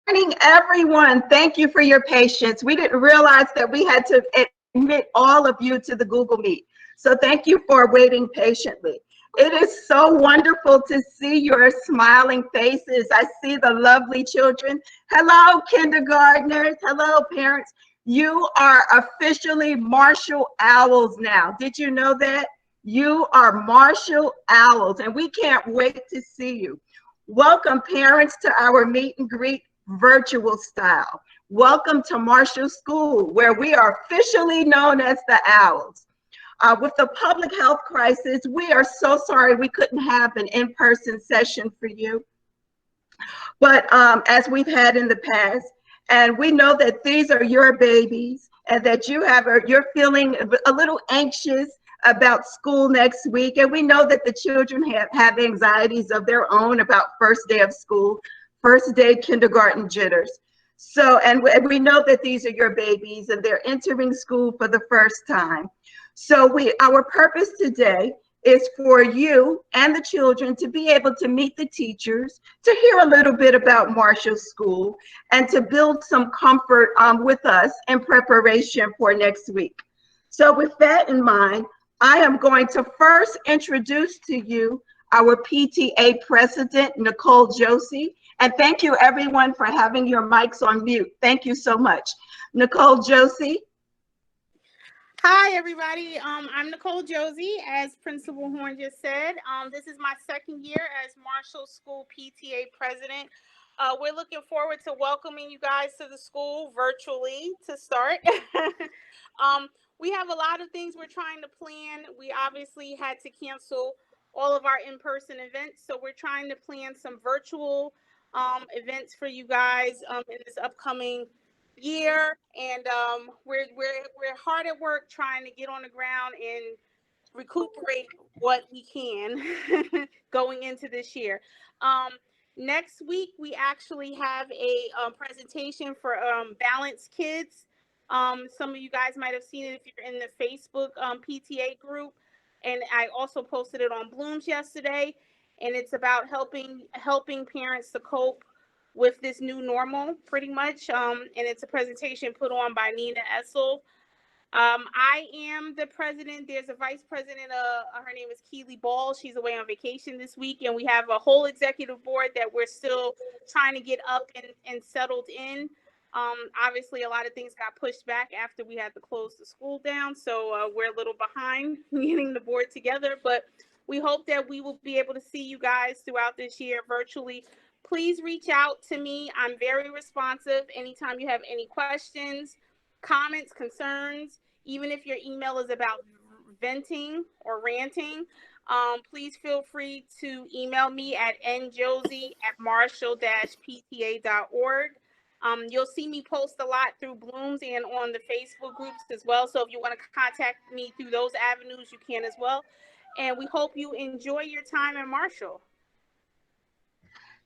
Morning, everyone. Thank you for your patience. We didn't realize that we had to admit all of you to the Google Meet. So thank you for waiting patiently. It is so wonderful to see your smiling faces. I see the lovely children. Hello, kindergartners. Hello, parents. You are officially Marshall Owls now. Did you know that? You are Marshall Owls, and we can't wait to see you. Welcome, parents, to our meet and greet virtual style. Welcome to Marshall School, where we are officially known as the Owls. With the public health crisis, we are so sorry we couldn't have an in-person session for you, but as we've had in the past, and we know that these are your babies and that you're feeling a little anxious about school next week. And we know that the children have anxieties of their own about first day of school, first day kindergarten jitters. So, and we know that these are your babies and they're entering school for the first time. So our purpose today is for you and the children to be able to meet the teachers, to hear a little bit about Marshall School, and to build some comfort with us in preparation for next week. So with that in mind, I am going to first introduce to you our PTA president, Nicole Josie. And thank you everyone for having your mics on mute. Thank you so much. Nicole Josie. Hi, everybody. I'm Nicole Josie, as Principal Horn just said. This is my second year as Marshall School PTA president. We're looking forward to welcoming you guys to the school virtually to start. We have a lot of things we're trying to plan. We obviously had to cancel all of our in-person events, so we're trying to plan some virtual events for you guys in this upcoming year, and we're hard at work trying to get on the ground and recuperate what we can going into this year. Next week we actually have a presentation for Balanced Kids. Some of you guys might have seen it if you're in the Facebook PTA group, and I also posted it on Bloom's yesterday, and it's about helping parents to cope with this new normal, pretty much. And it's a presentation put on by Nina Essel. I am the president. There's a vice president. Her name is Keely Ball. She's away on vacation this week. And we have a whole executive board that we're still trying to get up and settled in. Obviously, a lot of things got pushed back after we had to close the school down. So we're a little behind getting the board together. But we hope that we will be able to see you guys throughout this year virtually. Please reach out to me. I'm very responsive. Anytime you have any questions, comments, concerns, even if your email is about venting or ranting, please feel free to email me at njosie@marshall-pta.org. You'll see me post a lot through Bloom's and on the Facebook groups as well. So if you want to contact me through those avenues, you can as well. And we hope you enjoy your time in Marshall.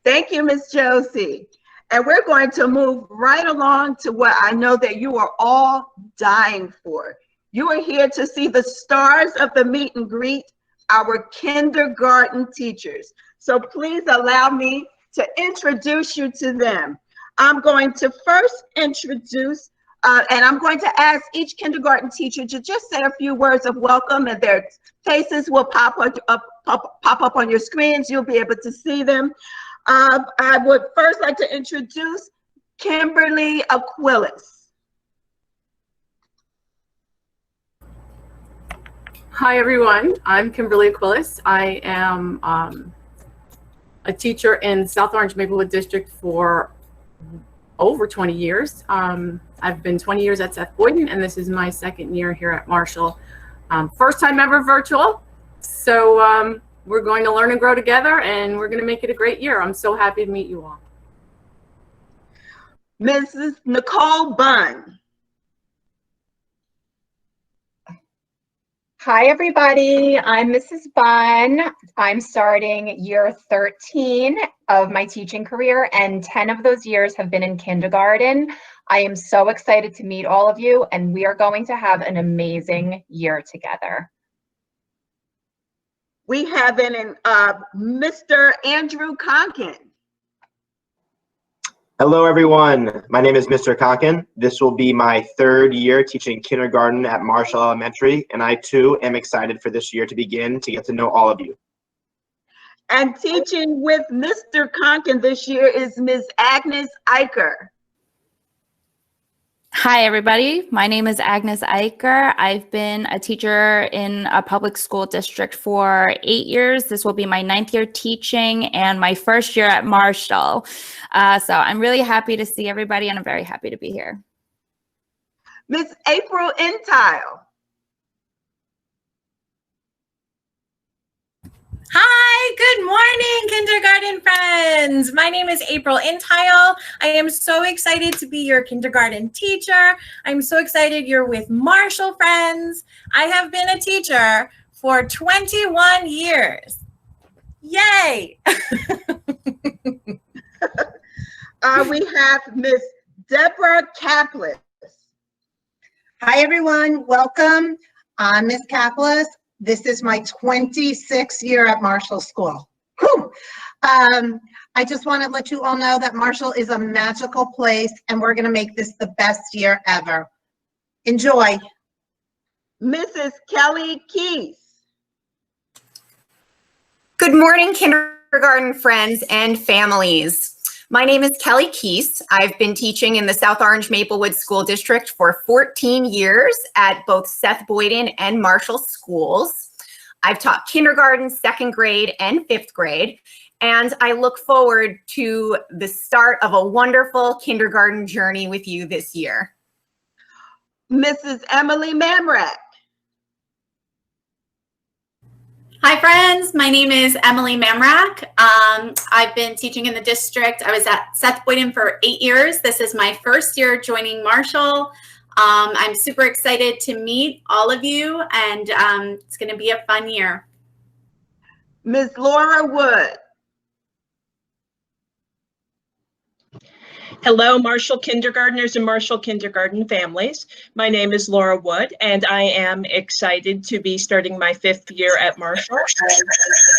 Thank you, Ms. Josie. And we're going to move right along to what I know that you are all dying for. You are here to see the stars of the meet and greet, our kindergarten teachers. So please allow me to introduce you to them. I'm going to first introduce, and I'm going to ask each kindergarten teacher to just say a few words of welcome, and their faces will pop up on your screens. You'll be able to see them. I would first like to introduce Kimberly Aquilas. Hi, everyone. I'm Kimberly Aquilas. I am a teacher in South Orange Maplewood District for over 20 years. I've been 20 years at Seth Boyden, and this is my second year here at Marshall. First time ever virtual. So we're going to learn and grow together, and we're going to make it a great year. I'm so happy to meet you all. Mrs. Nicole Bunn. Hi, everybody. I'm Mrs. Bunn. I'm starting year 13 of my teaching career, and 10 of those years have been in kindergarten. I am so excited to meet all of you, and we are going to have an amazing year together. We have Mr. Andrew Conkin. Hello, everyone. My name is Mr. Cocken. This will be my third year teaching kindergarten at Marshall Elementary, and I too am excited for this year to begin to get to know all of you. And teaching with Mr. Conkin this year is Ms. Agnes Eicher. Hi, everybody. My name is Agnes Eicher. I've been a teacher in a public school district for 8 years. This will be my 9th year teaching and my first year at Marshall. So I'm really happy to see everybody, and I'm very happy to be here. Ms. April Entile. Hi, good morning, kindergarten friends. My name is April Entile. I am so excited to be your kindergarten teacher. I'm so excited you're with Marshall friends. I have been a teacher for 21 years. Yay! We have Ms. Deborah Kaplis. Hi, everyone. Welcome. I'm Ms. Kaplis. This is my 26th year at Marshall School. Whew. I just want to let you all know that Marshall is a magical place, and we're going to make this the best year ever. Enjoy. Mrs. Kelly Keys. Good morning, kindergarten friends and families. My name is Kelly Keese. I've been teaching in the South Orange Maplewood School District for 14 years at both Seth Boyden and Marshall schools. I've taught kindergarten, 2nd grade, and 5th grade, and I look forward to the start of a wonderful kindergarten journey with you this year. Mrs. Emily Mamrak. Hi friends, my name is Emily Mamrak. I've been teaching in the district. I was at Seth Boyden for 8 years. This is my first year joining Marshall. I'm super excited to meet all of you, and it's going to be a fun year. Ms. Laura Wood. Hello, Marshall kindergartners and Marshall kindergarten families. My name is Laura Wood, and I am excited to be starting my 5th year at Marshall as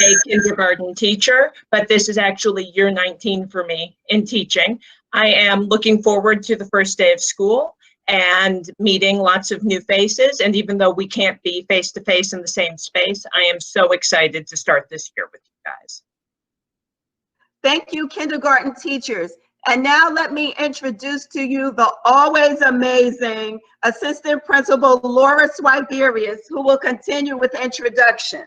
a kindergarten teacher, but this is actually year 19 for me in teaching. I am looking forward to the first day of school and meeting lots of new faces, and even though we can't be face-to-face in the same space, I am so excited to start this year with you guys. Thank you, kindergarten teachers. And now let me introduce to you the always amazing Assistant Principal Laura Swiberius, who will continue with introductions.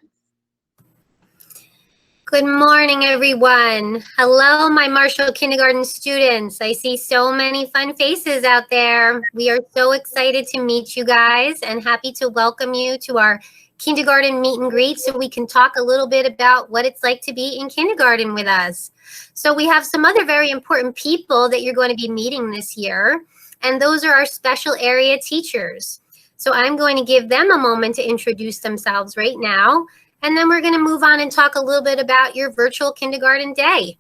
Good morning, everyone. Hello, my Marshall kindergarten students. I see so many fun faces out there. We are so excited to meet you guys and happy to welcome you to our kindergarten meet and greet so we can talk a little bit about what it's like to be in kindergarten with us. So we have some other very important people that you're going to be meeting this year, and those are our special area teachers. So I'm going to give them a moment to introduce themselves right now, and then we're going to move on and talk a little bit about your virtual kindergarten day.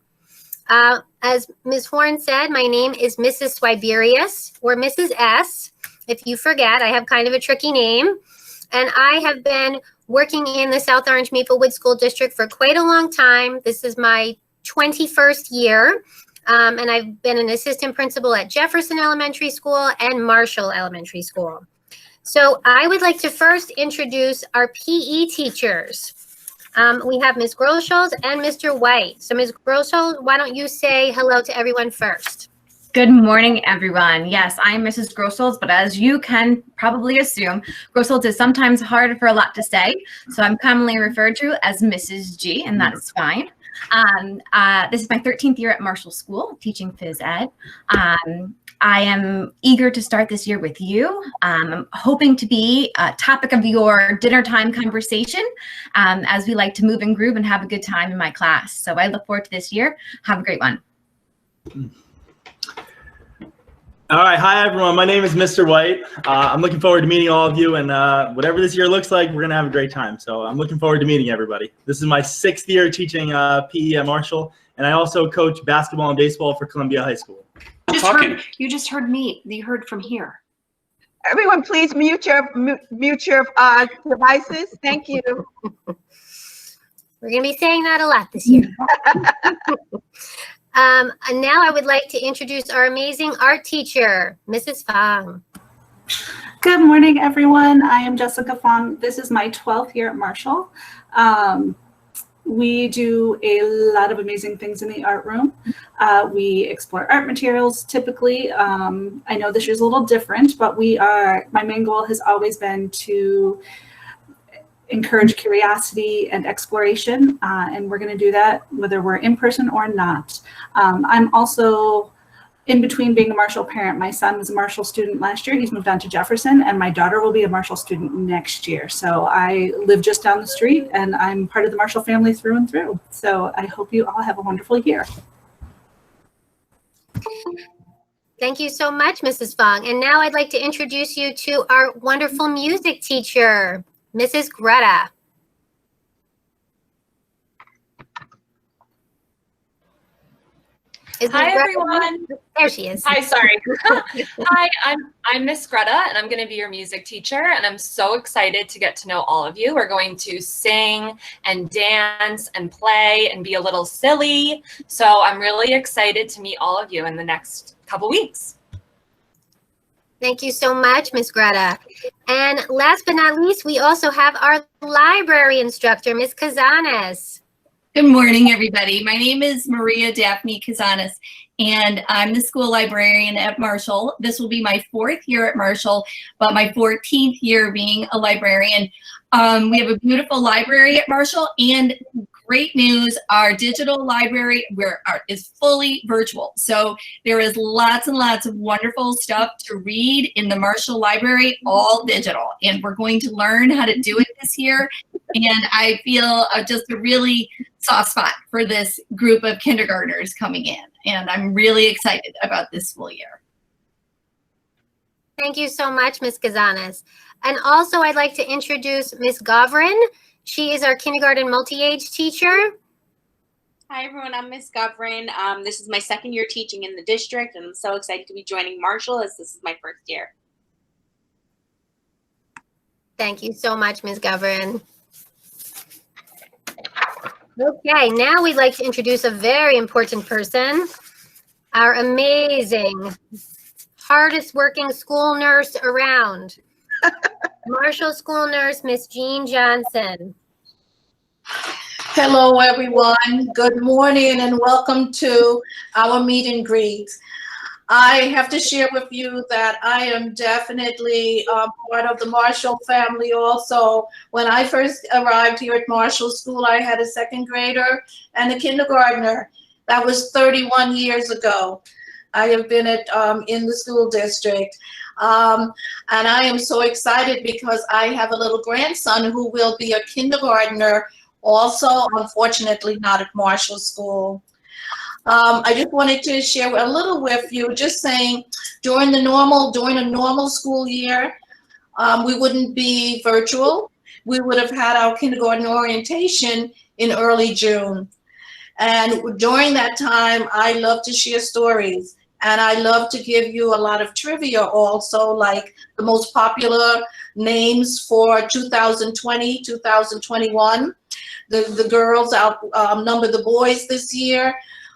As Ms. Horn said, my name is Mrs. Swiberius, or Mrs. S. If you forget, I have kind of a tricky name. And I have been working in the South Orange Maplewood School District for quite a long time. This is my 21st year. And I've been an assistant principal at Jefferson Elementary School and Marshall Elementary School. So I would like to first introduce our PE teachers. We have Ms. Grosschulz and Mr. White. So Ms. Grosschulz, why don't you say hello to everyone first? Good morning, everyone. Yes, I'm Mrs. Grosschulz, but as you can probably assume, Grosschulz is sometimes hard for a lot to say, so I'm commonly referred to as Mrs. G, and that is fine. This is my 13th year at Marshall School, teaching phys ed. I am eager to start this year with you. I'm hoping to be a topic of your dinner time conversation, as we like to move and groove and have a good time in my class. So I look forward to this year. Have a great one. All right, hi everyone. My name is Mr. White. I'm looking forward to meeting all of you, and whatever this year looks like, we're gonna have a great time. So I'm looking forward to meeting everybody. This is my 6th year teaching PE at Marshall, and I also coach basketball and baseball for Columbia High School. You just heard me. You heard from here. Everyone, please mute your devices. Thank you. We're going to be saying that a lot this year. And now I would like to introduce our amazing art teacher, Mrs. Fang. Good morning, everyone. I am Jessica Fong. This is my 12th year at Marshall. We do a lot of amazing things in the art room. We explore art materials typically. I know this year's a little different, but my main goal has always been to encourage curiosity and exploration, and we're going to do that whether we're in person or not. I'm also in between being a Marshall parent. My son was a Marshall student last year. He's moved on to Jefferson, and my daughter will be a Marshall student next year. So I live just down the street, and I'm part of the Marshall family through and through. So I hope you all have a wonderful year. Thank you so much, Mrs. Fong. And now I'd like to introduce you to our wonderful music teacher, Mrs. Greta. Hi, everyone. There she is. Hi, sorry. Hi, I'm Miss Greta, and I'm going to be your music teacher, and I'm so excited to get to know all of you. We're going to sing and dance and play and be a little silly. So I'm really excited to meet all of you in the next couple weeks. Thank you so much, Miss Greta. And last but not least, we also have our library instructor, Miss Cazanes. Good morning, everybody. My name is Maria Daphne Cazanes, and I'm the school librarian at Marshall. This will be my 4th year at Marshall, but my 14th year being a librarian. We have a beautiful library at Marshall, and great news, our digital library is fully virtual. So there is lots and lots of wonderful stuff to read in the Marshall library, all digital. And we're going to learn how to do it this year. And I feel just a really soft spot for this group of kindergartners coming in. And I'm really excited about this school year. Thank you so much, Ms. Cazanes. And also I'd like to introduce Ms. Govrin. She is our kindergarten multi-age teacher. Hi, everyone. I'm Ms. Govrin. This is my 2nd year teaching in the district, and I'm so excited to be joining Marshall as this is my 1st year. Thank you so much, Ms. Govrin. Okay, now we'd like to introduce a very important person, our amazing, hardest working school nurse around, Marshall school nurse, Miss Jean Johnson. Hello, everyone. Good morning and welcome to our meet and greet. I have to share with you that I am definitely part of the Marshall family also. When I first arrived here at Marshall School, I had a 2nd grader and a kindergartner. That was 31 years ago. I have been in the school district. And I am so excited because I have a little grandson who will be a kindergartner also, unfortunately not at Marshall School. I just wanted to share a little with you, just saying during a normal school year, we wouldn't be virtual. We would have had our kindergarten orientation in early June. And during that time, I love to share stories. And I love to give you a lot of trivia also, like the most popular names for 2020, 2021. The girls outnumber the boys this year,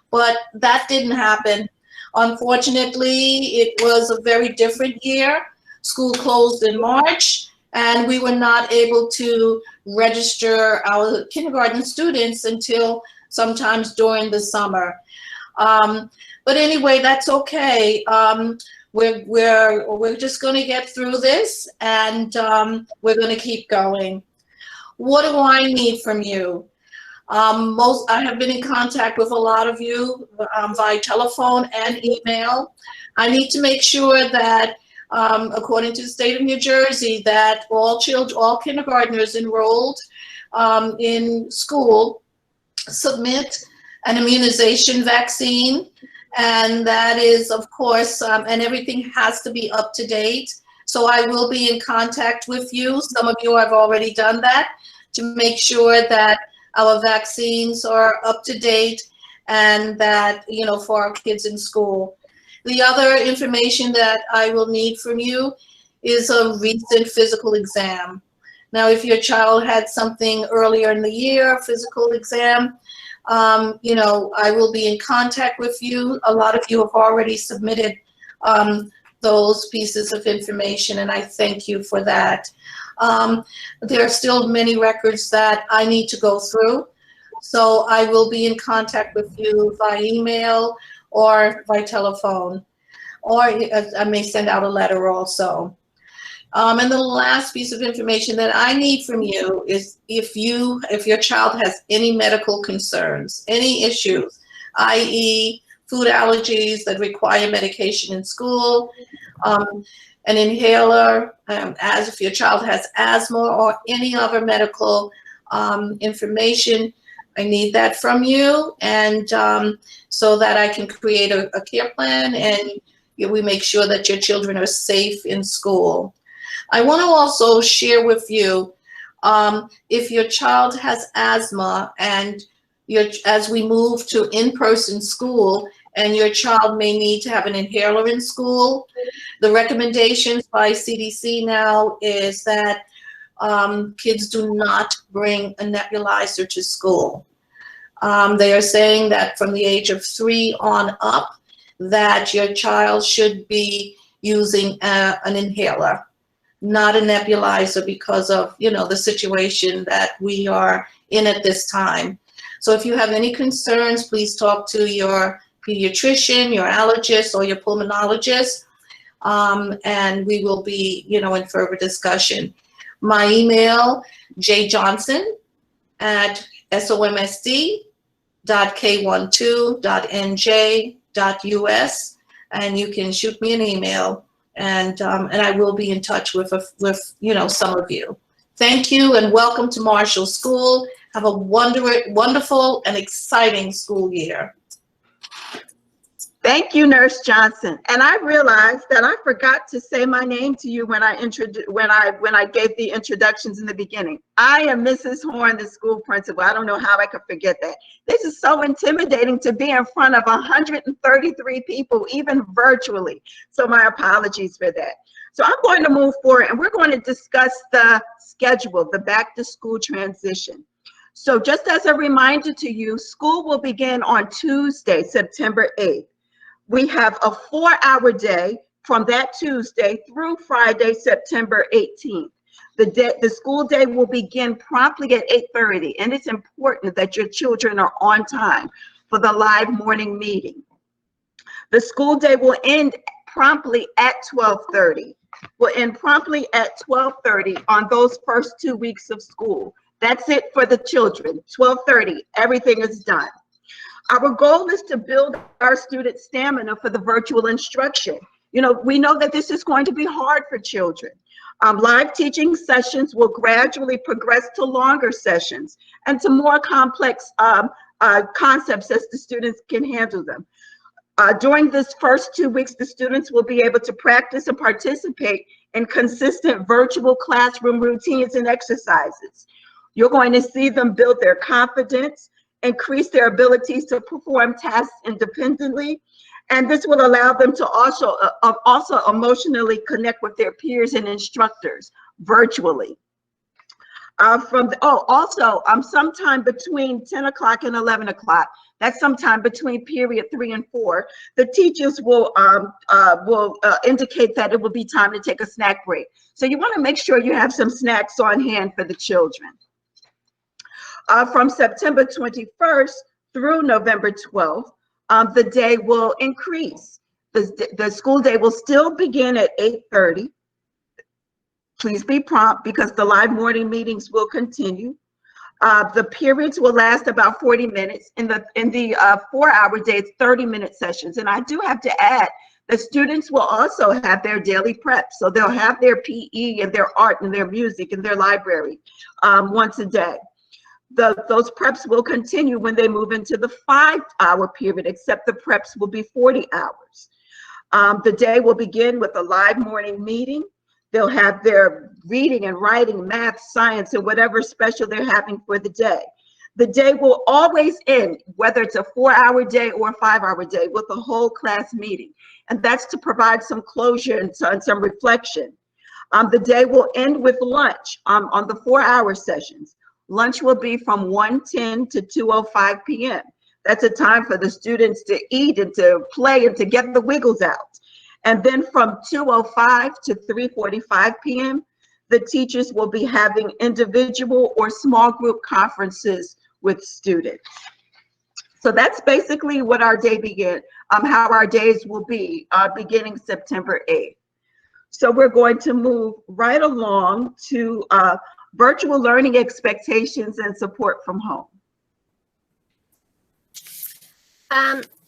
but that didn't happen. Unfortunately, it was a very different year. School closed in March, and we were not able to register our kindergarten students until sometimes during the summer. But anyway, that's okay. We're just going to get through this, and we're going to keep going. What do I need from you? I have been in contact with a lot of you via telephone and email. I need to make sure that, according to the state of New Jersey, that all kindergartners enrolled in school submit an immunization vaccine. And that is, of course, and everything has to be up to date. So I will be in contact with you. Some of you have already done that to make sure that our vaccines are up to date and that, you know, for our kids in school. The other information that I will need from you is a recent physical exam. Now, if your child had something earlier in the year, physical exam, you know, I will be in contact with you. A lot of you have already submitted those pieces of information, and I thank you for that. There are still many records that I need to go through, so I will be in contact with you by email or by telephone, or I may send out a letter also. And the last piece of information that I need from you is if your child has any medical concerns, any issues, i.e. food allergies that require medication in school, an inhaler, as if your child has asthma or any other medical information, I need that from you, and so that I can create a care plan and we make sure that your children are safe in school. I want to also share with you, if your child has asthma and as we move to in-person school and your child may need to have an inhaler in school, the recommendations by CDC now is that kids do not bring a nebulizer to school. They are saying that from the age of 3 on up, that your child should be using an inhaler, not a nebulizer, because of, you know, the situation that we are in at this time. So if you have any concerns, please talk to your pediatrician, your allergist, or your pulmonologist, and we will be, you know, in further discussion. My email, jjohnson@somsd.k12.nj.us, and you can shoot me an email, and I will be in touch with you know, some of you. Thank you and welcome to Marshall School. Have a wonderful and exciting school year. Thank you, Nurse Johnson. And I realized that I forgot to say my name to you when I gave the introductions in the beginning. I am Mrs. Horn, the school principal. I don't know how I could forget that. This is so intimidating to be in front of 133 people, even virtually. So my apologies for that. So I'm going to move forward and we're going to discuss the schedule, the back to school transition. So just as a reminder to you, school will begin on Tuesday, September 8th. We have a 4-hour day from that Tuesday through Friday, September 18th. The school day will begin promptly at 8:30, and it's important that your children are on time for the live morning meeting. The school day will end promptly at 12:30. Will end promptly at 12:30 on those first 2 weeks of school. That's it for the children. 12:30, everything is done. Our goal is to build our student stamina for the virtual instruction. You know, we know that this is going to be hard for children. Live teaching sessions will gradually progress to longer sessions and to more complex concepts as the students can handle them. During this first 2 weeks, the students will be able to practice and participate in consistent virtual classroom routines and exercises. You're going to see them build their confidence, increase their abilities to perform tasks independently, and this will allow them to also emotionally connect with their peers and instructors virtually. Sometime between 10 o'clock and 11 o'clock, that's sometime between period 3 and 4, the teachers will indicate that it will be time to take a snack break. So you want to make sure you have some snacks on hand for the children. From September 21st through November 12th, the day will increase. The school day will still begin at 8:30. Please be prompt because the live morning meetings will continue. The periods will last about 40 minutes. In the 4-hour day, it's 30-minute sessions. And I do have to add, the students will also have their daily prep. So they'll have their PE and their art and their music and their library once a day. Those preps will continue when they move into the 5-hour period, except the preps will be 40 hours. The day will begin with a live morning meeting. They'll have their reading and writing, math, science, and whatever special they're having for the day. The day will always end, whether it's a 4-hour day or a 5-hour day, with a whole class meeting. And that's to provide some closure and some reflection. The day will end with lunch on the 4-hour sessions. Lunch will be from 1:10 to 2:05 p.m. That's a time for the students to eat and to play and to get the wiggles out. And then from 2:05 to 3:45 p.m., the teachers will be having individual or small group conferences with students. So that's basically what our day began, how our days will be beginning September 8th. So we're going to move right along to virtual learning expectations and support from home.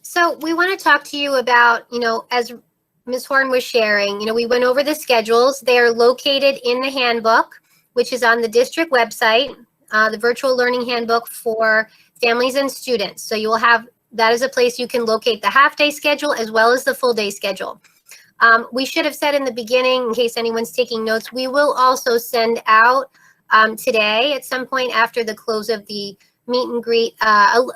So we want to talk to you about, as Ms. Horn was sharing, we went over the schedules. They are located in the handbook, which is on the district website, the virtual learning handbook for families and students. So you will have, that is a place you can locate the half-day schedule as well as the full-day schedule. We should have said in the beginning, in case anyone's taking notes, we will also send out today at some point after the close of the meet and greet,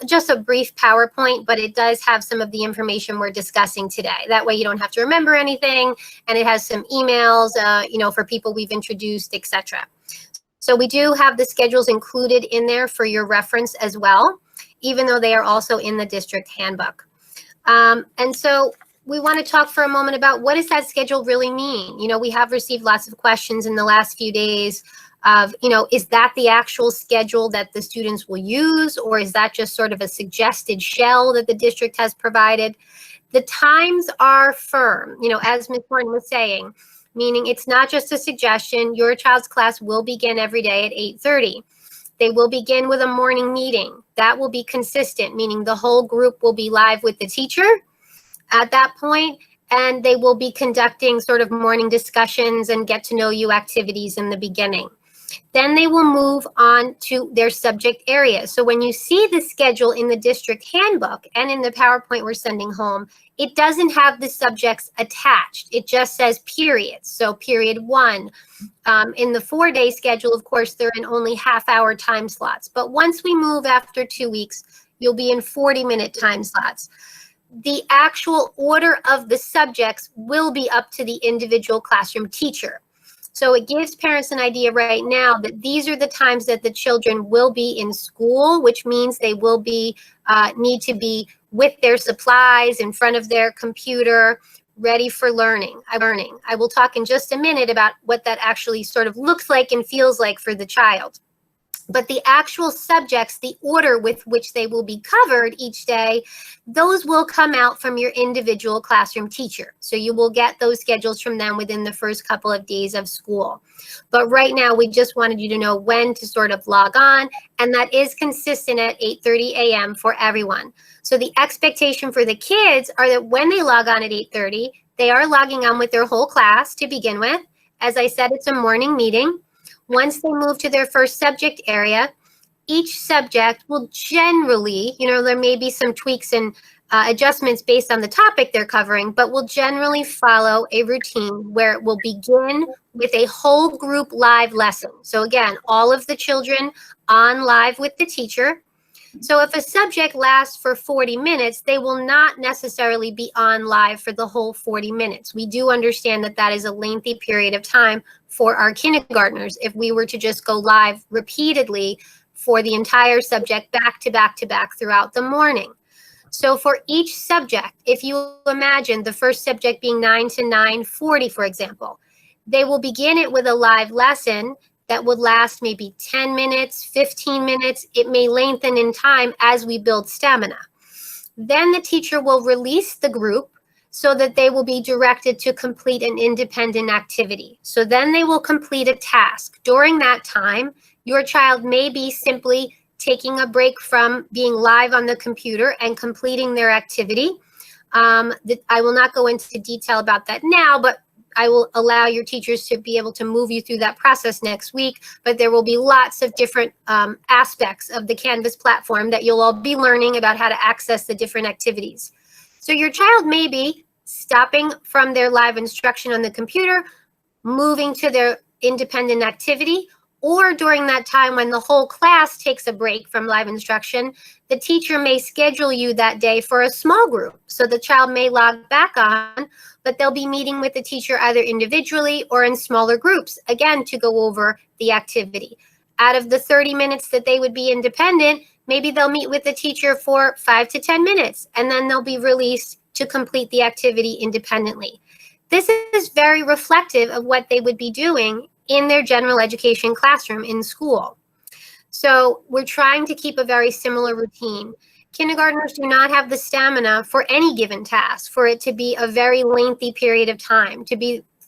just a brief PowerPoint, but it does have some of the information we're discussing today. That way you don't have to remember anything, and it has some emails, for people we've introduced, etc. So we do have the schedules included in there for your reference as well, even though they are also in the district handbook. And so we want to talk for a moment about what does that schedule really mean? We have received lots of questions in the last few days of, is that the actual schedule that the students will use, or is that just sort of a suggested shell that the district has provided? The times are firm, as Ms. Horn was saying, meaning it's not just a suggestion. Your child's class will begin every day at 8:30. They will begin with a morning meeting. That will be consistent, meaning the whole group will be live with the teacher at that point, and they will be conducting sort of morning discussions and get to know you activities in the beginning. Then they will move on to their subject areas. So when you see the schedule in the district handbook and in the PowerPoint we're sending home, it doesn't have the subjects attached. It just says periods. So period 1. In the 4-day schedule, of course, they're in only half-hour time slots. But once we move after 2 weeks, you'll be in 40-minute time slots. The actual order of the subjects will be up to the individual classroom teacher. So it gives parents an idea right now that these are the times that the children will be in school, which means they will be need to be with their supplies in front of their computer, ready for learning. I will talk in just a minute about what that actually sort of looks like and feels like for the child. But the actual subjects, the order with which they will be covered each day, those will come out from your individual classroom teacher. So you will get those schedules from them within the first couple of days of school. But right now, we just wanted you to know when to sort of log on, and that is consistent at 8:30 a.m. for everyone. So the expectation for the kids are that when they log on at 8:30, they are logging on with their whole class to begin with. As I said, it's a morning meeting. Once they move to their first subject area, each subject will generally, there may be some tweaks and adjustments based on the topic they're covering, but will generally follow a routine where it will begin with a whole group live lesson. So again, all of the children on live with the teacher. So if a subject lasts for 40 minutes, they will not necessarily be on live for the whole 40 minutes. We do understand that that is a lengthy period of time for our kindergartners if we were to just go live repeatedly for the entire subject back to back to back throughout the morning. So for each subject, if you imagine the first subject being 9 to 9:40, for example, they will begin it with a live lesson that would last maybe 10 minutes, 15 minutes. It may lengthen in time as we build stamina. Then the teacher will release the group so that they will be directed to complete an independent activity. So then they will complete a task. During that time, your child may be simply taking a break from being live on the computer and completing their activity. I will not go into detail about that now, but I will allow your teachers to be able to move you through that process next week, but there will be lots of different aspects of the Canvas platform that you'll all be learning about how to access the different activities. So your child may be stopping from their live instruction on the computer, moving to their independent activity, Or during that time when the whole class takes a break from live instruction, the teacher may schedule you that day for a small group. So the child may log back on, but they'll be meeting with the teacher either individually or in smaller groups, again, to go over the activity. Out of the 30 minutes that they would be independent, maybe they'll meet with the teacher for 5 to 10 minutes, and then they'll be released to complete the activity independently. This is very reflective of what they would be doing in their general education classroom in school. So we're trying to keep a very similar routine. Kindergartners do not have the stamina for any given task, for it to be a very lengthy period of time,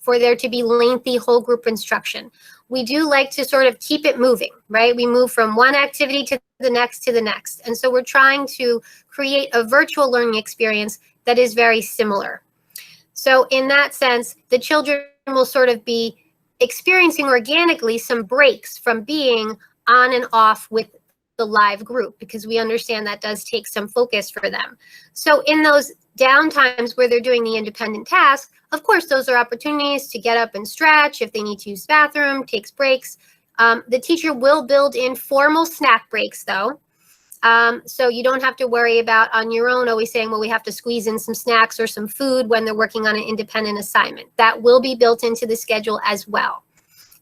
for there to be lengthy whole group instruction. We do like to sort of keep it moving, right? We move from one activity to the next to the next. And so we're trying to create a virtual learning experience that is very similar. So in that sense, the children will sort of be experiencing organically some breaks from being on and off with the live group, because we understand that does take some focus for them. So in those downtimes where they're doing the independent task, of course, those are opportunities to get up and stretch if they need to use the bathroom, takes breaks. The teacher will build in formal snack breaks though. So you don't have to worry about on your own always saying, well, we have to squeeze in some snacks or some food when they're working on an independent assignment. That will be built into the schedule as well.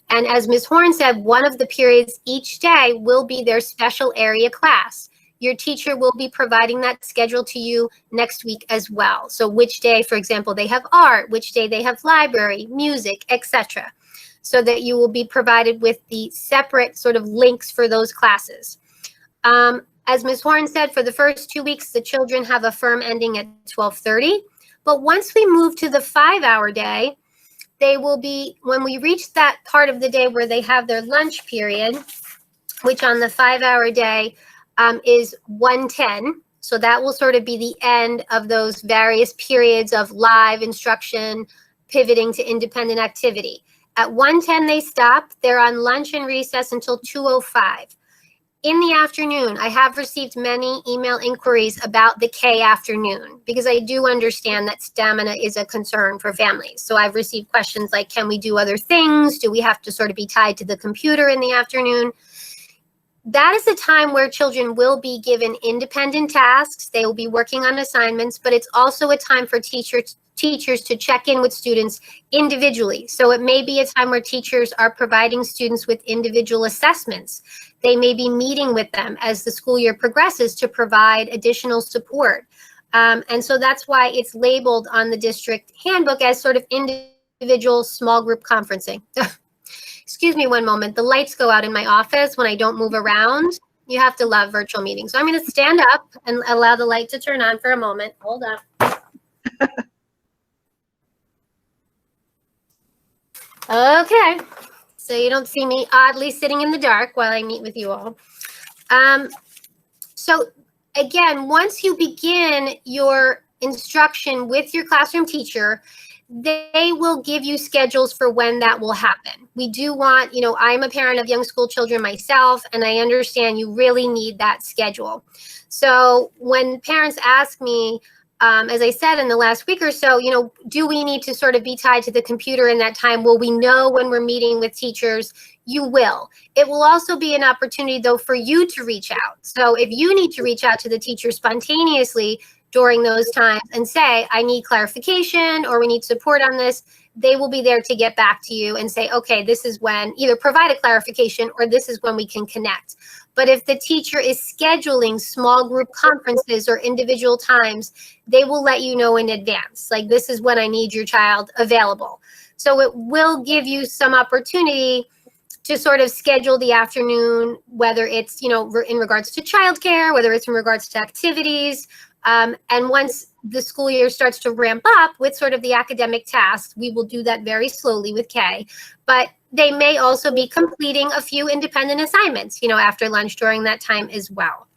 And as Ms. Horn said, one of the periods each day will be their special area class. Your teacher will be providing that schedule to you next week as well. So which day, for example, they have art, which day they have library, music, etc. So that you will be provided with the separate sort of links for those classes. As Ms. Horn said, for the first 2 weeks, the children have a firm ending at 12:30. But once we move to the 5-hour day, they will be, when we reach that part of the day where they have their lunch period, which on the 5-hour day is 1:10. So that will sort of be the end of those various periods of live instruction, pivoting to independent activity. At 1:10, they stop. They're on lunch and recess until 2:05. In the afternoon, I have received many email inquiries about the K afternoon, because I do understand that stamina is a concern for families. So I've received questions like, can we do other things? Do we have to sort of be tied to the computer in the afternoon? That is a time where children will be given independent tasks. They will be working on assignments, but it's also a time for teachers to check in with students individually. So it may be a time where teachers are providing students with individual assessments. They may be meeting with them as the school year progresses to provide additional support. And so that's why it's labeled on the district handbook as sort of individual small group conferencing. Excuse me one moment. The lights go out in my office when I don't move around. You have to love virtual meetings. So I'm going to stand up and allow the light to turn on for a moment. Hold on. Okay. So you don't see me oddly sitting in the dark while I meet with you all. So again, once you begin your instruction with your classroom teacher, they will give you schedules for when that will happen. We do want, I'm a parent of young school children myself, and I understand you really need that schedule. So when parents ask me, as I said in the last week or so, do we need to sort of be tied to the computer in that time? Will we know when we're meeting with teachers? You will. It will also be an opportunity, though, for you to reach out. So if you need to reach out to the teacher spontaneously during those times and say, I need clarification or we need support on this, they will be there to get back to you and say, okay, this is when, either provide a clarification or this is when we can connect. But if the teacher is scheduling small group conferences or individual times, they will let you know in advance, like this is when I need your child available. So it will give you some opportunity to sort of schedule the afternoon, whether it's, in regards to childcare, whether it's in regards to activities. And once the school year starts to ramp up with sort of the academic tasks, we will do that very slowly with Kay, but they may also be completing a few independent assignments, after lunch during that time as well.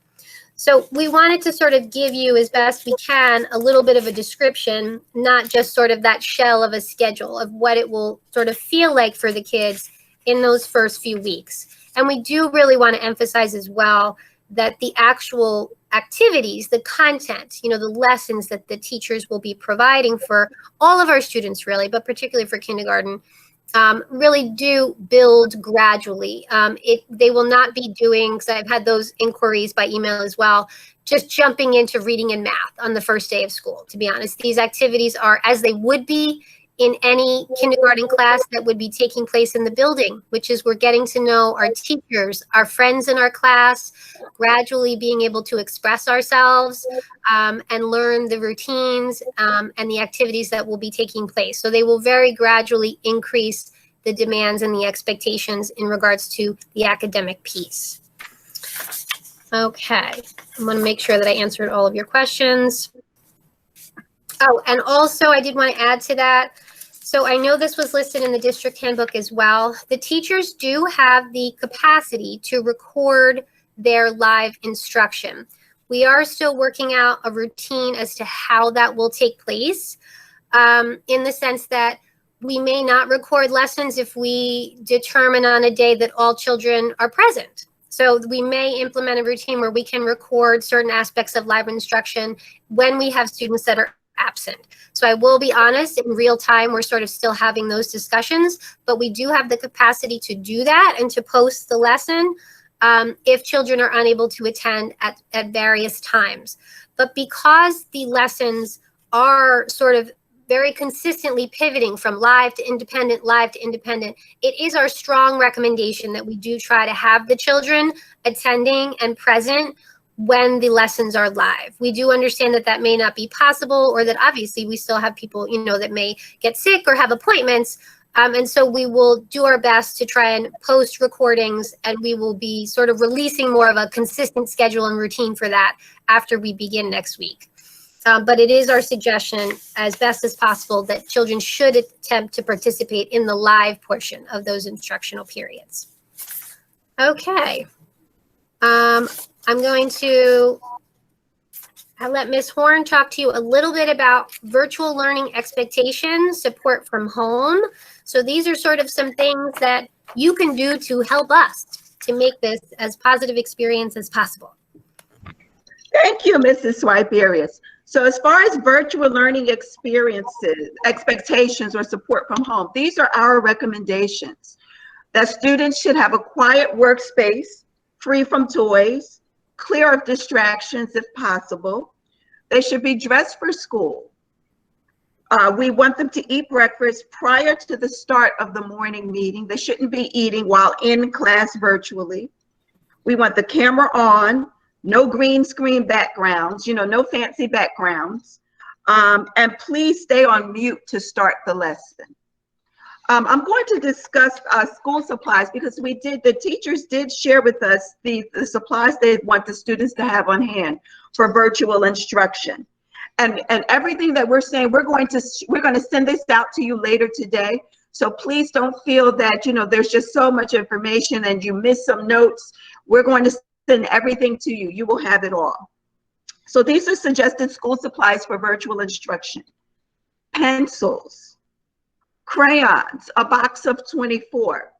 So we wanted to sort of give you as best we can a little bit of a description, not just sort of that shell of a schedule of what it will sort of feel like for the kids in those first few weeks. And we do really want to emphasize as well that the actual activities, the content, the lessons that the teachers will be providing for all of our students really, but particularly for kindergarten, really do build gradually. They will not be doing, because I've had those inquiries by email as well, just jumping into reading and math on the first day of school. To be honest, these activities are as they would be in any kindergarten class that would be taking place in the building, which is we're getting to know our teachers, our friends in our class, gradually being able to express ourselves and learn the routines and the activities that will be taking place. So they will very gradually increase the demands and the expectations in regards to the academic piece. Okay, I'm going to make sure that I answered all of your questions. Oh, and also I did want to add to that. So I know this was listed in the district handbook as well. The teachers do have the capacity to record their live instruction. We are still working out a routine as to how that will take place, in the sense that we may not record lessons if we determine on a day that all children are present. So we may implement a routine where we can record certain aspects of live instruction when we have students that are absent. So I will be honest, in real time, we're sort of still having those discussions, but we do have the capacity to do that and to post the lesson if children are unable to attend at various times. But because the lessons are sort of very consistently pivoting from live to independent, it is our strong recommendation that we do try to have the children attending and present when the lessons are live. We do understand that that may not be possible, or that obviously we still have people, that may get sick or have appointments. And so we will do our best to try and post recordings, and we will be sort of releasing more of a consistent schedule and routine for that after we begin next week. But it is our suggestion, as best as possible, that children should attempt to participate in the live portion of those instructional periods. Okay. I'm going to let Ms. Horn talk to you a little bit about virtual learning expectations, support from home. So these are sort of some things that you can do to help us to make this as positive experience as possible. Thank you, Mrs. Swiberius. So as far as virtual learning expectations or support from home, these are our recommendations. That students should have a quiet workspace, free from toys, clear of distractions if possible. They should be dressed for school. We want them to eat breakfast prior to the start of the morning meeting. They shouldn't be eating while in class virtually. We want the camera on, no green screen backgrounds, no fancy backgrounds. And please stay on mute to start the lesson. I'm going to discuss school supplies because the teachers did share with us the supplies they want the students to have on hand for virtual instruction. And everything that we're saying, we're going to send this out to you later today. So please don't feel that, there's just so much information and you miss some notes. We're going to send everything to you. You will have it all. So these are suggested school supplies for virtual instruction. Pencils, crayons, a box of 24,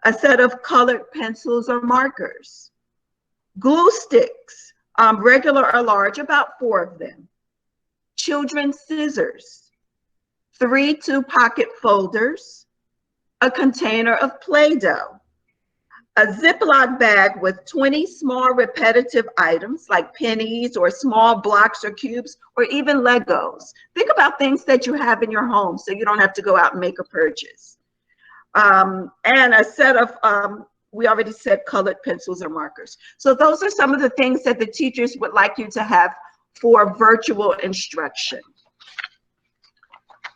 a set of colored pencils or markers, glue sticks, regular or large, about 4 of them, children's scissors, 3 2-pocket folders, a container of Play-Doh, a Ziploc bag with 20 small repetitive items like pennies or small blocks or cubes or even Legos. Think about things that you have in your home so you don't have to go out and make a purchase. And a set of, we already said colored pencils or markers. So those are some of the things that the teachers would like you to have for virtual instruction.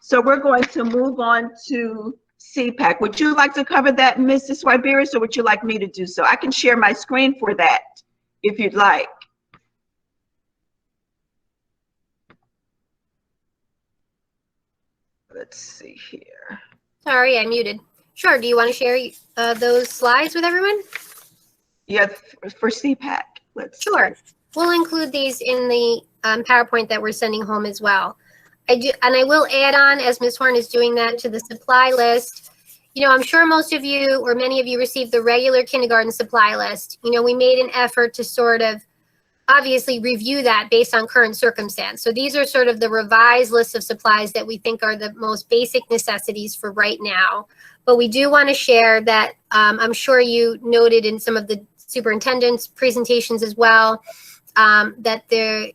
So we're going to move on to CPAC. Would you like to cover that, Mrs. Swiberius, or would you like me to do so? I can share my screen for that if you'd like. Let's see here. Sorry, I muted. Sure, do you want to share those slides with everyone? Yeah, for CPAC. Sure. We'll include these in the PowerPoint that we're sending home as well. I will add on, as Ms. Horn is doing that, to the supply list. I'm sure most of you or many of you received the regular kindergarten supply list. We made an effort to sort of obviously review that based on current circumstance. So these are sort of the revised list of supplies that we think are the most basic necessities for right now. But we do want to share that I'm sure you noted in some of the superintendent's presentations as well, that the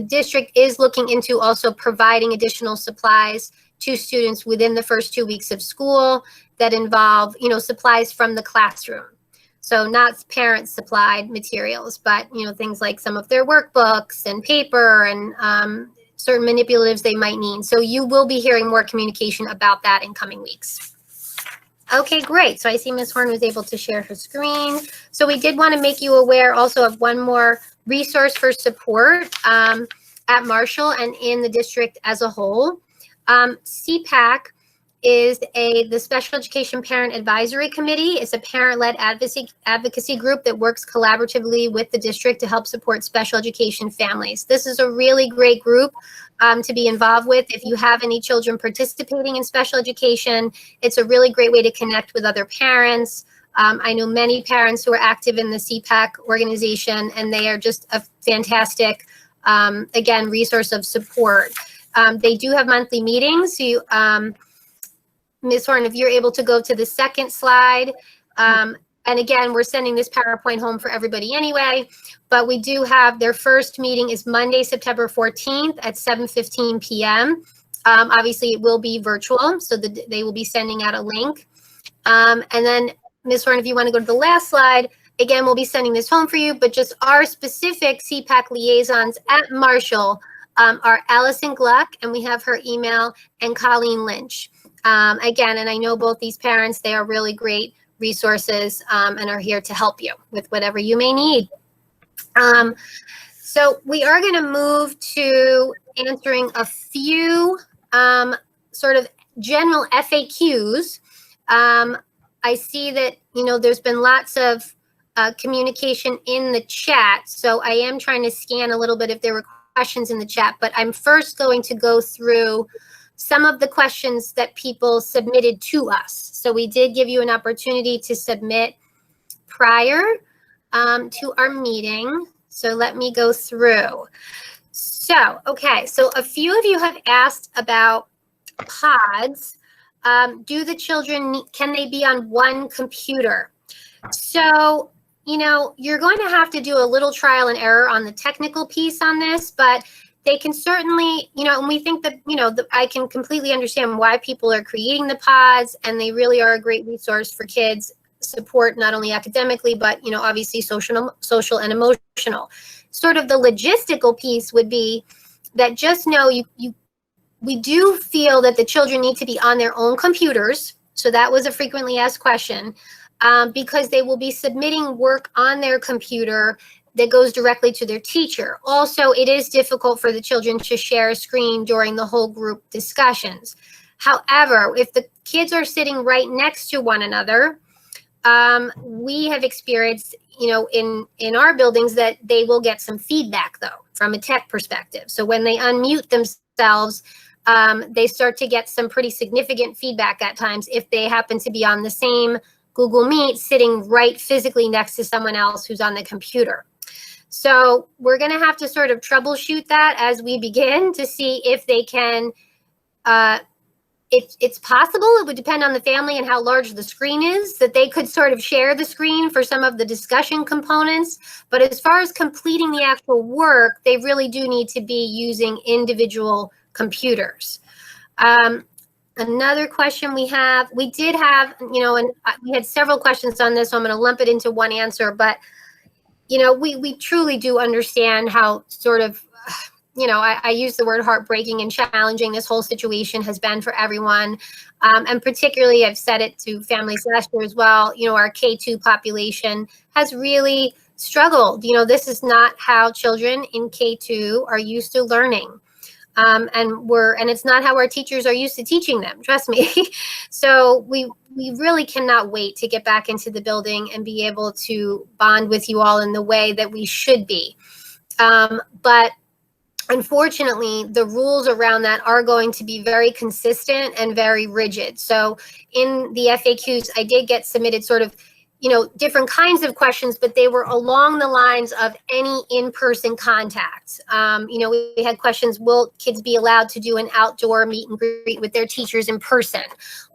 district is looking into also providing additional supplies to students within the first 2 weeks of school that involve, supplies from the classroom. So not parent supplied materials, but, things like some of their workbooks and paper and certain manipulatives they might need. So you will be hearing more communication about that in coming weeks. Okay, great. So I see Ms. Horn was able to share her screen. So we did want to make you aware also of one more resource for support at Marshall and in the district as a whole. CPAC is the Special Education Parent Advisory Committee. It's a parent-led advocacy group that works collaboratively with the district to help support special education families. This is a really great group to be involved with. If you have any children participating in special education, it's a really great way to connect with other parents. I know many parents who are active in the CPAC organization, and they are just a fantastic, again, resource of support. They do have monthly meetings. So Ms. Horn, if you're able to go to the second slide. And again, we're sending this PowerPoint home for everybody anyway, but we do have their first meeting is Monday, September 14th at 7:15 p.m. Obviously, it will be virtual, so they will be sending out a link. And then, Ms. Horn, if you want to go to the last slide, again, we'll be sending this home for you, but just our specific CPAC liaisons at Marshall are Allison Gluck, and we have her email, and Colleen Lynch. Again, and I know both these parents, they are really great resources and are here to help you with whatever you may need. So we are going to move to answering a few sort of general FAQs. I see that, there's been lots of communication in the chat. So I am trying to scan a little bit if there were questions in the chat, but I'm first going to go through some of the questions that people submitted to us. So we did give you an opportunity to submit prior to our meeting. So let me go through. So, okay, so a few of you have asked about pods. Do the children, can they be on one computer? So, you're going to have to do a little trial and error on the technical piece on this, but they can certainly, and we think that, I can completely understand why people are creating the pods, and they really are a great resource for kids, support not only academically, but, obviously social and emotional. Sort of the logistical piece would be that just know we do feel that the children need to be on their own computers. So that was a frequently asked question, because they will be submitting work on their computer that goes directly to their teacher. Also, it is difficult for the children to share a screen during the whole group discussions. However, if the kids are sitting right next to one another, we have experienced, in our buildings that they will get some feedback though, from a tech perspective. So when they unmute themselves, they start to get some pretty significant feedback at times if they happen to be on the same Google Meet sitting right physically next to someone else who's on the computer. So we're going to have to sort of troubleshoot that as we begin to see if they can, it's possible, it would depend on the family and how large the screen is, that they could sort of share the screen for some of the discussion components. But as far as completing the actual work, they really do need to be using individual computers. Another question we did have, and we had several questions on this, so I'm going to lump it into one answer, but we truly do understand how sort of, I use the word heartbreaking and challenging this whole situation has been for everyone. And particularly, I've said it to families last year as well, our K-2 population has really struggled. This is not how children in K-2 are used to learning. And it's not how our teachers are used to teaching them, trust me. So we really cannot wait to get back into the building and be able to bond with you all in the way that we should be. But unfortunately, the rules around that are going to be very consistent and very rigid. So in the FAQs, I did get submitted sort of, different kinds of questions, but they were along the lines of any in-person contact. We had questions, will kids be allowed to do an outdoor meet and greet with their teachers in person?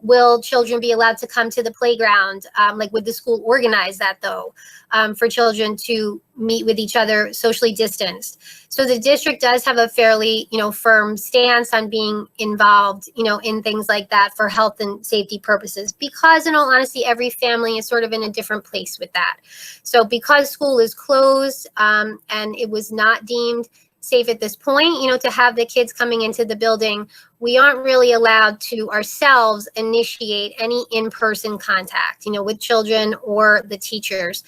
Will children be allowed to come to the playground? Would the school organize that though, for children to meet with each other socially distanced? So the district does have a fairly, firm stance on being involved, in things like that for health and safety purposes, because in all honesty, every family is sort of in a different place with that. So because school is closed, and it was not deemed safe at this point, to have the kids coming into the building, we aren't really allowed to ourselves initiate any in-person contact, with children or the teachers.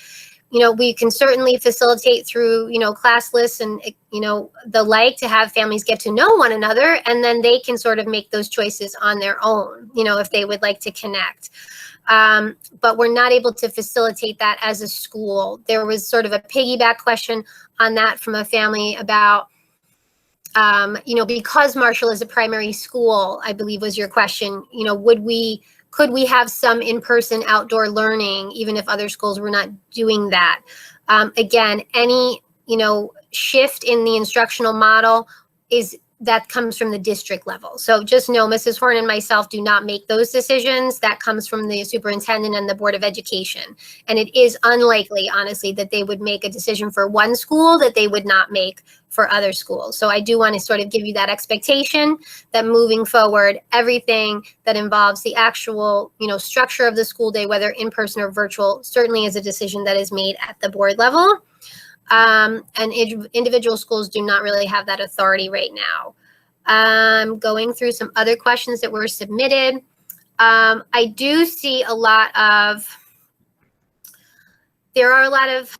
We can certainly facilitate through, class lists and, the like, to have families get to know one another, and then they can sort of make those choices on their own, if they would like to connect. But we're not able to facilitate that as a school. There was sort of a piggyback question on that from a family about, because Marshall is a primary school, I believe was your question, could we have some in-person outdoor learning, even if other schools were not doing that? Again, any, shift in the instructional model that comes from the district level. So just know Mrs. Horn and myself do not make those decisions. That comes from the superintendent and the Board of Education. And it is unlikely, honestly, that they would make a decision for one school that they would not make for other schools. So I do want to sort of give you that expectation that moving forward, everything that involves the actual, structure of the school day, whether in person or virtual, certainly is a decision that is made at the board level. And individual schools do not really have that authority right now. Going through some other questions that were submitted. I do see there are a lot of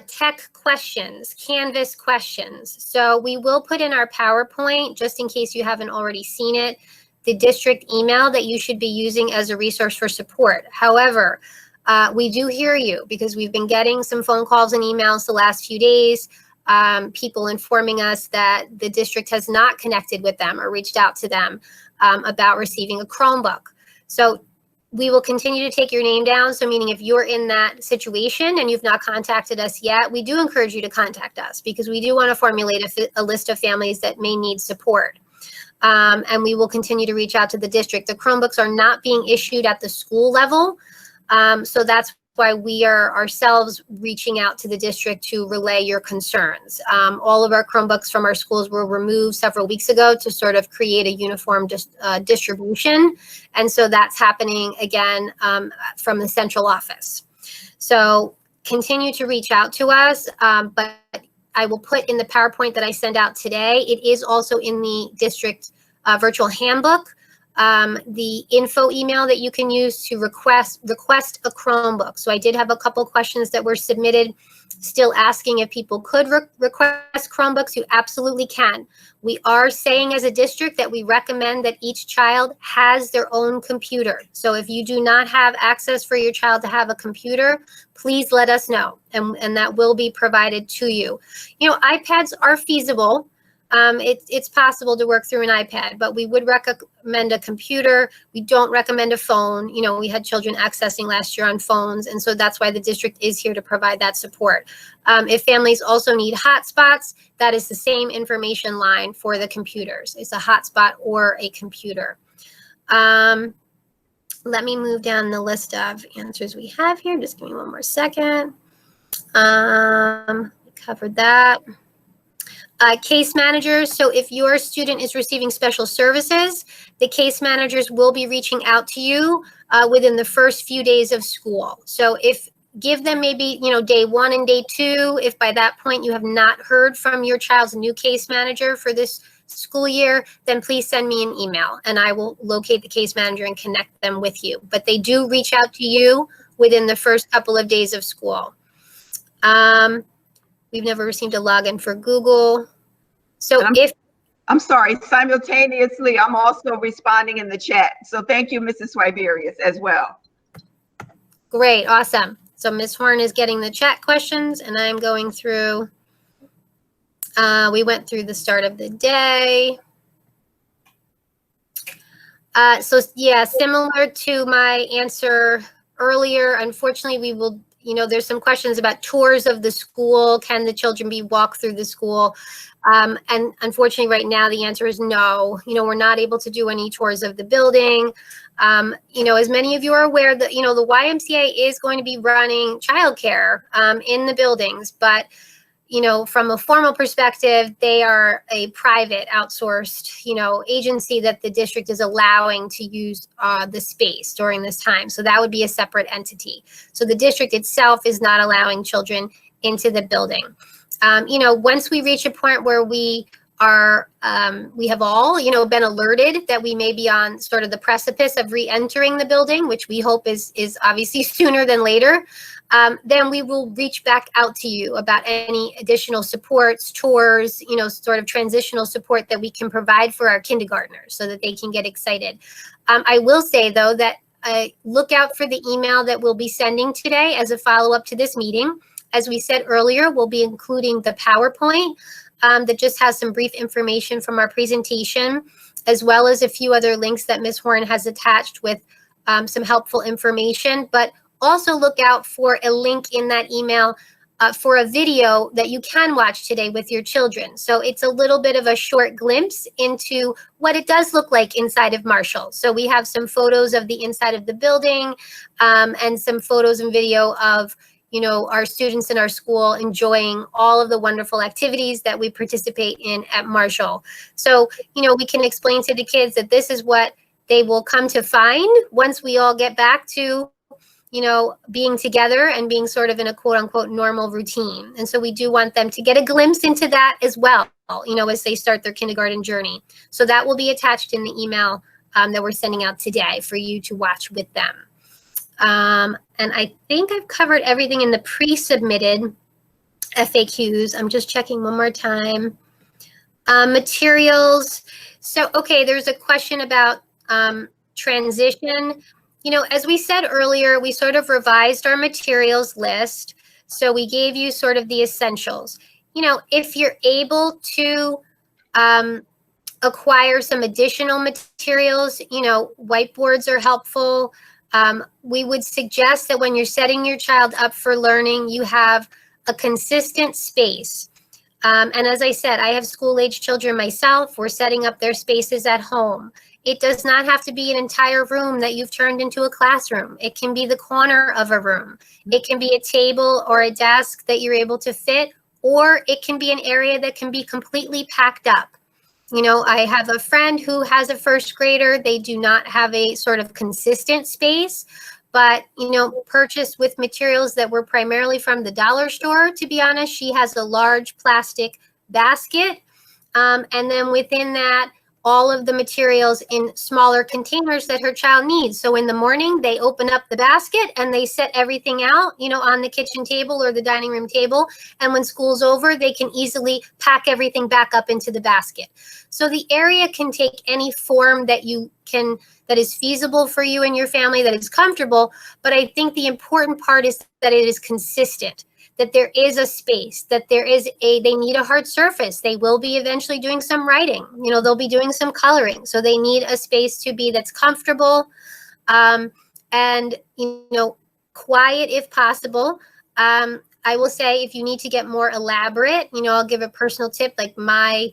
tech questions, Canvas questions. So we will put in our PowerPoint, just in case you haven't already seen it, the district email that you should be using as a resource for support. However, we do hear you, because we've been getting some phone calls and emails the last few days, people informing us that the district has not connected with them or reached out to them about receiving a Chromebook. So we will continue to take your name down. So meaning if you're in that situation and you've not contacted us yet, we do encourage you to contact us, because we do want to formulate a list of families that may need support. And we will continue to reach out to the district. The Chromebooks are not being issued at the school level. So that's why we are ourselves reaching out to the district to relay your concerns. All of our Chromebooks from our schools were removed several weeks ago to sort of create a uniform distribution. And so that's happening again from the central office. So continue to reach out to us, but I will put in the PowerPoint that I send out today. It is also in the district virtual handbook. The info email that you can use to request a Chromebook. So I did have a couple questions that were submitted still asking if people could request Chromebooks. You absolutely can. We are saying as a district that we recommend that each child has their own computer. So if you do not have access for your child to have a computer, please let us know, and that will be provided to you. iPads are feasible. It's possible to work through an iPad, but we would recommend a computer. We don't recommend a phone. We had children accessing last year on phones, and so that's why the district is here to provide that support. If families also need hotspots, that is the same information line for the computers. It's a hotspot or a computer. Let me move down the list of answers we have here. Just give me one more second. Covered that. Case managers. So if your student is receiving special services, the case managers will be reaching out to you within the first few days of school. So give them maybe, day 1 and day 2. If by that point you have not heard from your child's new case manager for this school year, then please send me an email and I will locate the case manager and connect them with you. But they do reach out to you within the first couple of days of school. We've never received a login for Google. So I'm sorry, simultaneously, I'm also responding in the chat. So thank you, Mrs. Swiberius, as well. Great, awesome. So Ms. Horn is getting the chat questions and I'm going through, we went through the start of the day. So yeah, similar to my answer earlier, unfortunately, we will there's some questions about tours of the school. Can the children be walked through the school? And unfortunately, right now, the answer is no. We're not able to do any tours of the building. As many of you are aware, that the YMCA is going to be running childcare in the buildings, but from a formal perspective, they are a private outsourced, agency that the district is allowing to use the space during this time. So that would be a separate entity. So the district itself is not allowing children into the building. Once we reach a point where we have all, been alerted that we may be on sort of the precipice of re-entering the building, which we hope is obviously sooner than later, then we will reach back out to you about any additional supports, tours, sort of transitional support that we can provide for our kindergartners so that they can get excited. I will say, though, that look out for the email that we'll be sending today as a follow-up to this meeting. As we said earlier, we'll be including the PowerPoint that just has some brief information from our presentation, as well as a few other links that Ms. Horn has attached with some helpful information. But also look out for a link in that email for a video that you can watch today with your children. So it's a little bit of a short glimpse into what it does look like inside of Marshall. So we have some photos of the inside of the building and some photos and video of our students in our school enjoying all of the wonderful activities that we participate in at Marshall. So, we can explain to the kids that this is what they will come to find once we all get back to, being together and being sort of in a quote unquote normal routine. And so we do want them to get a glimpse into that as well, as they start their kindergarten journey. So that will be attached in the email that we're sending out today for you to watch with them. And I think I've covered everything in the pre-submitted FAQs. I'm just checking one more time. Materials. So, okay, there's a question about transition. As we said earlier, we sort of revised our materials list. So we gave you sort of the essentials. If you're able to acquire some additional materials, whiteboards are helpful. We would suggest that when you're setting your child up for learning, you have a consistent space. And as I said, I have school-age children myself. We're setting up their spaces at home. It does not have to be an entire room that you've turned into a classroom. It can be the corner of a room. It can be a table or a desk that you're able to fit, or it can be an area that can be completely packed up. I have a friend who has a first grader. They do not have a sort of consistent space, but, purchased with materials that were primarily from the dollar store. To be honest, she has a large plastic basket. And then within that, all of the materials in smaller containers that her child needs. So in the morning, they open up the basket and they set everything out, on the kitchen table or the dining room table. And when school's over, they can easily pack everything back up into the basket. So the area can take any form that that is feasible for you and your family, that is comfortable. But I think the important part is that it is consistent, that there is a space, that they need a hard surface. They will be eventually doing some writing, they'll be doing some coloring. So they need a space that's comfortable and, quiet if possible. I will say if you need to get more elaborate, I'll give a personal tip. Like my,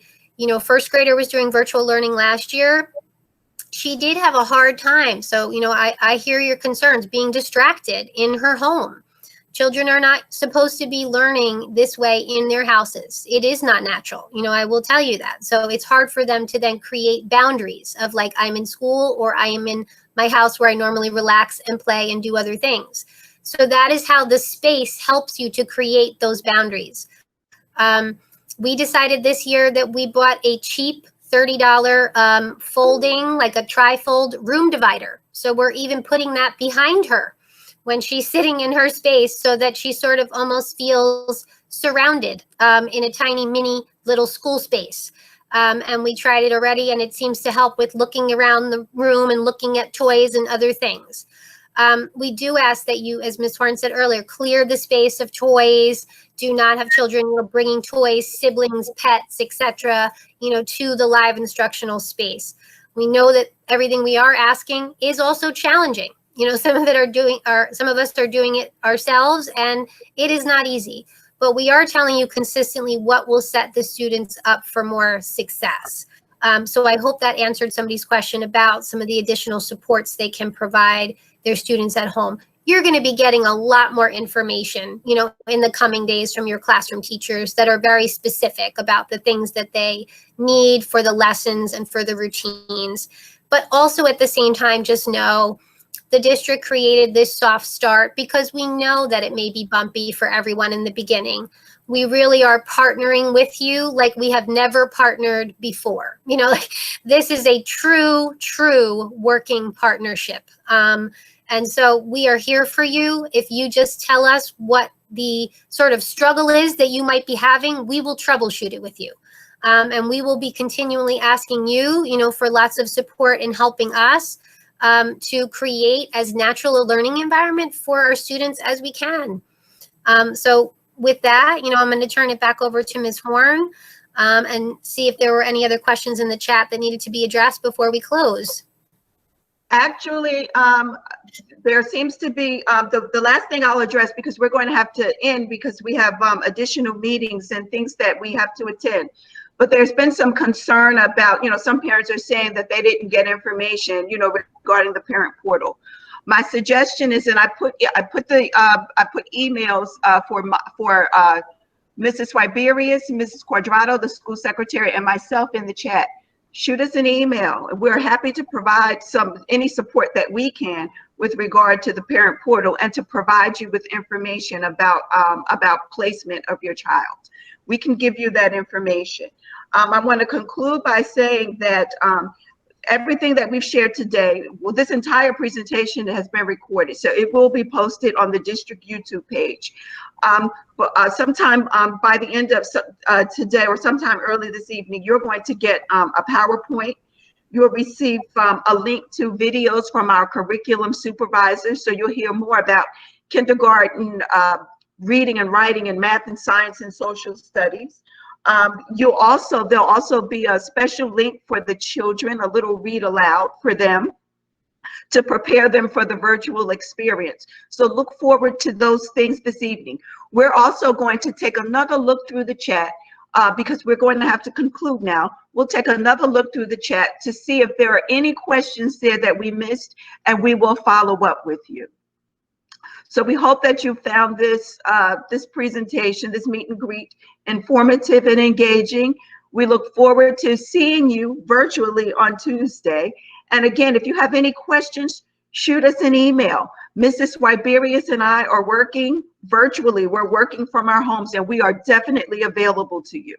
first grader was doing virtual learning last year. She did have a hard time. So, I hear your concerns, being distracted in her home. Children are not supposed to be learning this way in their houses. It is not natural. I will tell you that. So it's hard for them to then create boundaries of like, I'm in school or I am in my house where I normally relax and play and do other things. So that is how the space helps you to create those boundaries. We decided this year that we bought a cheap $30 folding, like a tri-fold room divider. So we're even putting that behind her when she's sitting in her space so that she sort of almost feels surrounded in a tiny mini little school space. And we tried it already and it seems to help with looking around the room and looking at toys and other things. We do ask that you, as Ms. Horn said earlier, clear the space of toys. Do not have children bringing toys, siblings, pets, etc., to the live instructional space. We know that everything we are asking is also challenging. You know, some of us are doing it ourselves, and it is not easy. But we are telling you consistently what will set the students up for more success. So I hope that answered somebody's question about some of the additional supports they can provide their students at home. You're going to be getting a lot more information, you know, in the coming days from your classroom teachers that are very specific about the things that they need for the lessons and for the routines. But also at the same time, just know the district created this soft start because we know that it may be bumpy for everyone in the beginning. We really are partnering with you like we have never partnered before. You know, like, this is a true working partnership. And so we are here for you. If you just tell us what the sort of struggle is that you might be having, we will troubleshoot it with you. And we will be continually asking you, you know, for lots of support in helping us to create as natural a learning environment for our students as we can. So with that, you know, I'm going to turn it back over to Ms. Horn and see if there were any other questions in the chat that needed to be addressed before we close. Actually, there seems to be the last thing I'll address, because we're going to have to end because we have additional meetings and things that we have to attend. But there's been some concern about, you know, some parents are saying that they didn't get information, you know, regarding the parent portal. My suggestion is that I put emails for Mrs. Wiberius, Mrs. Quadrado, the school secretary, and myself in the chat. Shoot us an email. We're happy to provide any support that we can with regard to the parent portal and to provide you with information about placement of your child. We can give you that information. I want to conclude by saying that everything that we've shared today, well, this entire presentation has been recorded, so it will be posted on the district YouTube page. Sometime by the end of today or sometime early this evening, you're going to get a PowerPoint. You'll receive a link to videos from our curriculum supervisors, so you'll hear more about kindergarten reading and writing and math and science and social studies. There'll also be a special link for the children, a little read aloud for them to prepare them for the virtual experience. So look forward to those things this evening. We're also going to take another look through the chat because we're going to have to conclude now. We'll take another look through the chat to see if there are any questions there that we missed, and we will follow up with you. So we hope that you found this presentation, this meet and greet, informative and engaging. We look forward to seeing you virtually on Tuesday. And again, if you have any questions, shoot us an email. Mrs. Wiberius and I are working virtually. We're working from our homes, and we are definitely available to you.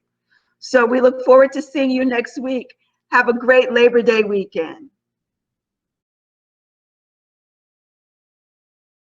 So we look forward to seeing you next week. Have a great Labor Day weekend.